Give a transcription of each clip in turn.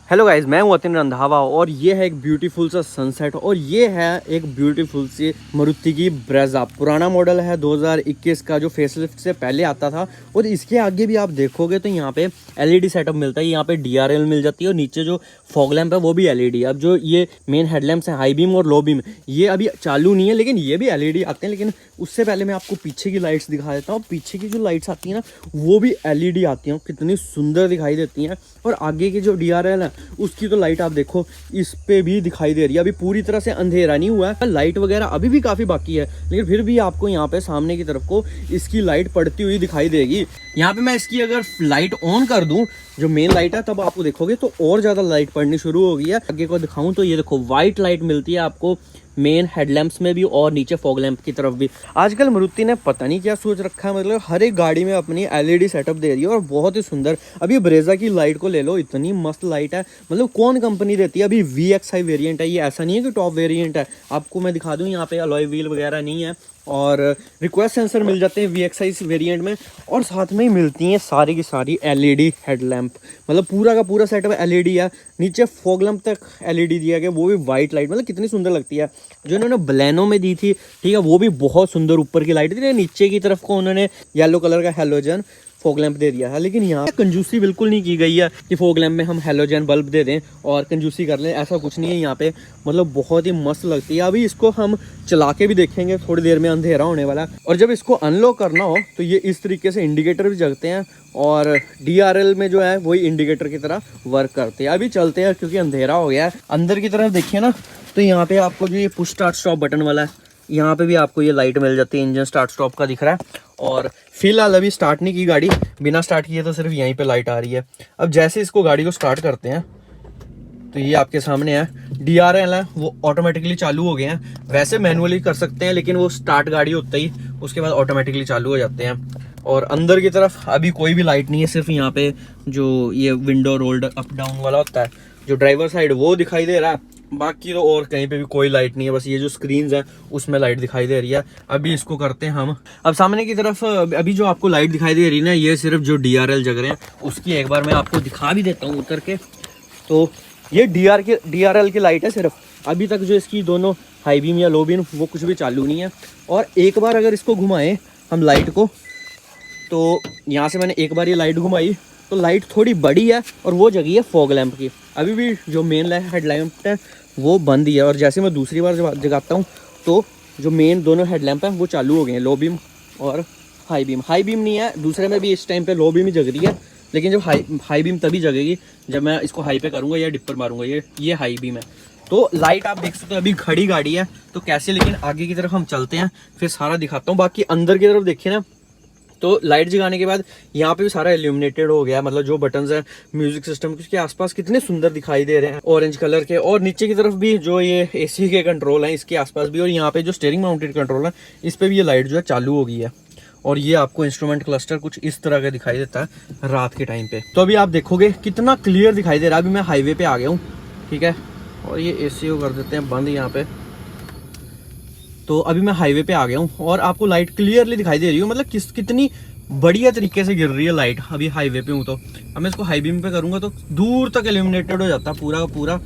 Hello guys, मैं हूं अतिन रंधावा और ये है एक ब्यूटीफुल सा सनसेट और ये है एक ब्यूटीफुल सी मारुति की ब्रेजा। पुराना मॉडल है 2021 का जो फेसलिफ्ट से पहले आता था। और इसके आगे भी आप देखोगे तो यहाँ पे एलईडी सेटअप मिलता है, यहाँ पे डीआरएल मिल जाती है और नीचे जो फॉग लैंप है वो भी एलईडी। अब जो ये मेन हेडलैम्प्स हैं हाई बीम और लो बीम, ये अभी चालू नहीं है लेकिन ये भी एलईडी आते हैं। लेकिन उससे पहले मैं आपको पीछे की लाइट्स दिखा देता हूँ। पीछे की जो लाइट्स आती हैं ना वो भी एलईडी आती हैं, कितनी सुंदर दिखाई देती हैं। और आगे की जो डीआरएल है उसकी तो लाइट आप देखो, इस पे भी दिखाई दे रही है। अभी पूरी तरह से अंधेरा नहीं हुआ है, लाइट वगैरह अभी भी काफ़ी बाकी है, लेकिन फिर भी आपको यहाँ पे सामने की तरफ को इसकी लाइट पड़ती हुई दिखाई देगी। यहाँ पे मैं इसकी अगर लाइट ऑन कर दूं, जो मेन लाइट है, तब आपको देखोगे तो और ज़्यादा लाइट पड़नी शुरू हो गई है। आगे को दिखाऊं तो ये देखो वाइट लाइट मिलती है आपको मेन हेडलैम्प्स में भी और नीचे फॉग लैंप की तरफ भी। आजकल मारुति ने पता नहीं क्या सोच रखा है, मतलब हर एक गाड़ी में अपनी एलईडी सेटअप दे रही है और बहुत ही सुंदर। अभी ब्रेजा की लाइट को ले लो, इतनी मस्त लाइट है, मतलब कौन कंपनी देती है। अभी VXi वेरिएंट है, ये ऐसा नहीं है कि टॉप वेरिएंट है। आपको मैं दिखा दूं, यहाँ पे अलॉय व्हील वगैरह नहीं है और रिक्वेस्ट सेंसर मिल जाते हैं VXi वेरिएंट में। और साथ में ही मिलती हैं सारी की सारी एलईडी हेडलैम्प, मतलब पूरा का पूरा सेटअप एलईडी है। नीचे फॉग लैंप तक एलईडी दिया गया, वो भी वाइट लाइट, मतलब कितनी सुंदर लगती है। जो इन्होंने बलेनो में दी थी, ठीक है, वो भी बहुत सुंदर ऊपर की लाइट थी। नीचे की तरफ को उन्होंने येलो कलर का हेलोजन फॉग लैंप दे दिया है। लेकिन यहाँ कंजूसी बिल्कुल नहीं की गई है कि फॉग लैंप में हम हेलोजन बल्ब दे दें और कंजूसी कर लें, ऐसा कुछ नहीं है यहाँ पे। मतलब बहुत ही मस्त लगती है। अभी इसको हम चला के भी देखेंगे, थोड़ी देर में अंधेरा होने वाला है। और जब इसको अनलॉक करना हो तो ये इस तरीके से इंडिकेटर भी जगते हैं और DRL में जो है वही इंडिकेटर की तरह वर्क करते हैं। अभी चलते हैं क्योंकि अंधेरा हो गया है। अंदर की तरफ देखिए ना, तो यहाँ पे आपको जो ये पुश स्टार्ट स्टॉप बटन वाला है, यहाँ पे भी आपको ये लाइट मिल जाती है, इंजन स्टार्ट स्टॉप का दिख रहा है। और फिलहाल अभी स्टार्ट नहीं की गाड़ी, बिना स्टार्ट किए तो सिर्फ यहीं पे लाइट आ रही है। अब जैसे इसको गाड़ी को स्टार्ट करते हैं तो ये आपके सामने है, DRL है वो ऑटोमेटिकली चालू हो गए हैं। वैसे मैनुअली कर सकते हैं लेकिन वो स्टार्ट गाड़ी होता ही उसके बाद ऑटोमेटिकली चालू हो जाते हैं। और अंदर की तरफ अभी कोई भी लाइट नहीं है, सिर्फ यहाँ पे जो ये विंडो रोल्ड अप डाउन वाला होता है, जो ड्राइवर साइड, वो दिखाई दे रहा है। बाकी तो और कहीं पे भी कोई लाइट नहीं है, बस ये जो स्क्रीन्स है उसमें लाइट दिखाई दे रही है। अभी इसको करते हैं हम। अब सामने की तरफ अभी जो आपको लाइट दिखाई दे रही है ना, ये सिर्फ जो DRL जग रहे हैं उसकी एक बार मैं आपको दिखा भी देता हूँ उतर के। तो ये DRL की लाइट है सिर्फ। अभी तक जो इसकी दोनों हाई बीम या लो बीम वो कुछ भी चालू नहीं है। और एक बार अगर इसको घुमाएं हम लाइट को, तो यहाँ से मैंने एक बार ये लाइट घुमाई तो लाइट थोड़ी बड़ी है और वो जगी है फॉग लैंप की। अभी भी जो मेन हेडलैम्प है वो बंद ही है। और जैसे मैं दूसरी बार जगाता हूँ तो जो मेन दोनों हेडलैम्प हैं वो चालू हो गए हैं, लो बीम और हाई बीम। हाई बीम नहीं है, दूसरे में भी इस टाइम पे लो बीम ही जग रही है, लेकिन जब हाई बीम तभी जगेगी जब मैं इसको हाई पे करूँगा या डिपर मारूंगा। ये हाई बीम है। तो लाइट आप देख सकते हो, अभी खड़ी गाड़ी है तो कैसे, लेकिन आगे की तरफ हम चलते हैं फिर सारा दिखाता हूँ। बाकी अंदर की तरफ देखिए ना, तो लाइट जगाने के बाद यहाँ पे भी सारा इल्यूमिनेटेड हो गया, मतलब जो बटन्स हैं म्यूजिक सिस्टम के आसपास कितने सुंदर दिखाई दे रहे हैं, ऑरेंज कलर के। और नीचे की तरफ भी जो ये AC के कंट्रोल हैं इसके आसपास भी, और यहाँ पे जो स्टीयरिंग माउंटेड कंट्रोल है इस पे भी ये लाइट जो है चालू हो गई है। और ये आपको इंस्ट्रूमेंट क्लस्टर कुछ इस तरह का दिखाई देता है रात के टाइम पे। तो अभी आप देखोगे कितना क्लियर दिखाई दे रहा है। अभी मैं हाईवे पे आ गया हूँ, ठीक है, और ये AC को कर देते हैं बंद यहाँ पे। तो अभी मैं हाईवे पे आ गया हूँ और आपको लाइट क्लियरली दिखाई दे रही है, मतलब कितनी बढ़िया तरीके से गिर रही है लाइट। अभी हाईवे पे हूँ तो अब मैं इसको हाई बीम पे करूँगा तो दूर तक इल्यूमिनेटेड हो जाता है पूरा का पूरा।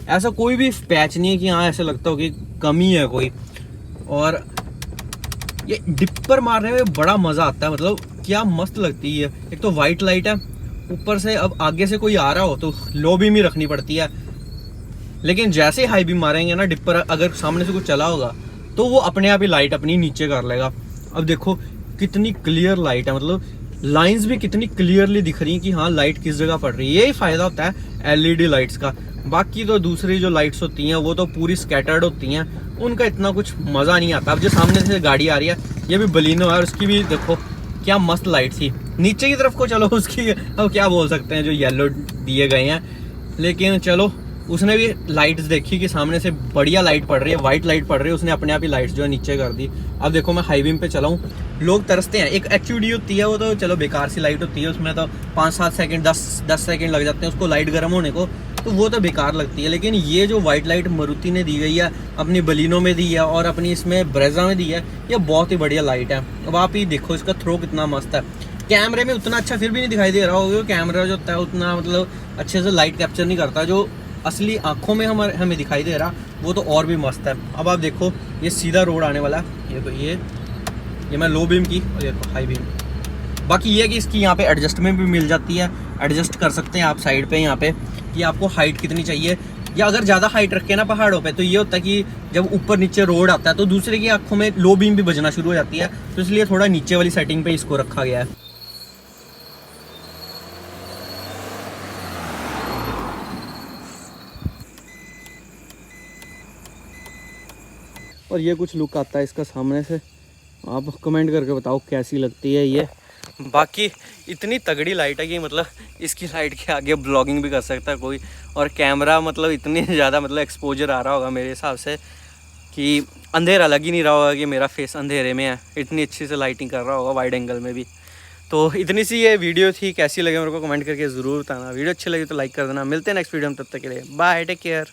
ऐसा कोई भी पैच नहीं है कि हाँ ऐसा लगता हो कि कमी है कोई। और ये डिपर मारने में बड़ा मज़ा आता है, मतलब क्या मस्त लगती है। एक तो वाइट लाइट है, ऊपर से अब आगे से कोई आ रहा हो तो लो बीम ही रखनी पड़ती है, लेकिन जैसे हाई बीम मारेंगे ना डिपर, अगर सामने से कुछ चला होगा तो वो अपने आप ही लाइट अपनी नीचे कर लेगा। अब देखो कितनी क्लियर लाइट है, मतलब लाइंस भी कितनी क्लियरली दिख रही हैं कि हाँ लाइट किस जगह पड़ रही है। यही फायदा होता है LED लाइट्स का। बाकी तो दूसरी जो लाइट्स होती हैं वो तो पूरी स्कैटर्ड होती हैं, उनका इतना कुछ मज़ा नहीं आता। अब जो सामने से गाड़ी आ रही है ये भी बलिनो है और उसकी भी देखो क्या मस्त लाइट थी। नीचे की तरफ को चलो, उसकी अब क्या बोल सकते हैं, जो येलो दिए गए हैं, लेकिन चलो उसने भी लाइट्स देखी कि सामने से बढ़िया लाइट पड़ रही है, वाइट लाइट पड़ रही है, उसने अपने आप ही लाइट्स जो है नीचे कर दी। अब देखो मैं हाई बीम पे चला हूँ, लोग तरसते हैं। एक HUD होती है वो तो चलो बेकार सी लाइट होती है, उसमें तो 5-7 सेकंड 10 सेकंड लग जाते हैं उसको लाइट गर्म होने को, तो वो तो बेकार लगती है। लेकिन ये जो वाइट लाइट मारुति ने दी गई है, अपनी बलिनो में दी है और अपनी इसमें ब्रेजा में दी है, ये बहुत ही बढ़िया लाइट है। अब आप ही देखो इसका थ्रो कितना मस्त है। कैमरे में उतना अच्छा फिर भी नहीं दिखाई दे रहा होगा, कैमरा जो होता है उतना मतलब अच्छे से लाइट कैप्चर नहीं करता, जो असली आंखों में हमें दिखाई दे रहा वो तो और भी मस्त है। अब आप देखो ये सीधा रोड आने वाला है, ये तो ये मैं लो बीम की और ये तो हाई बीम। बाकी ये है कि इसकी यहाँ पे एडजस्टमेंट भी मिल जाती है, एडजस्ट कर सकते हैं आप साइड पे यहाँ पे कि आपको हाइट कितनी चाहिए, या अगर ज़्यादा हाइट रखे ना पहाड़ों पे तो ये होता है कि जब ऊपर नीचे रोड आता है तो दूसरे की आंखों में लो बीम भी बजना शुरू हो जाती है, तो इसलिए थोड़ा नीचे वाली सेटिंग पे इसको रखा गया है। और ये कुछ लुक आता है इसका सामने से, आप कमेंट करके बताओ कैसी लगती है ये। बाकी इतनी तगड़ी लाइट है कि मतलब इसकी लाइट के आगे ब्लॉगिंग भी कर सकता है कोई, और कैमरा मतलब इतनी ज़्यादा मतलब एक्सपोजर आ रहा होगा मेरे हिसाब से कि अंधेरा लग ही नहीं रहा होगा कि मेरा फेस अंधेरे में है, इतनी अच्छी से लाइटिंग कर रहा होगा वाइड एंगल में भी। तो इतनी सी ये वीडियो थी, कैसी लगे मेरे को कमेंट करके ज़रूर बताना। वीडियो अच्छी लगी तो लाइक कर देना। मिलते हैं नेक्स्ट वीडियो में, तब तक के लिए बाय, टेक केयर।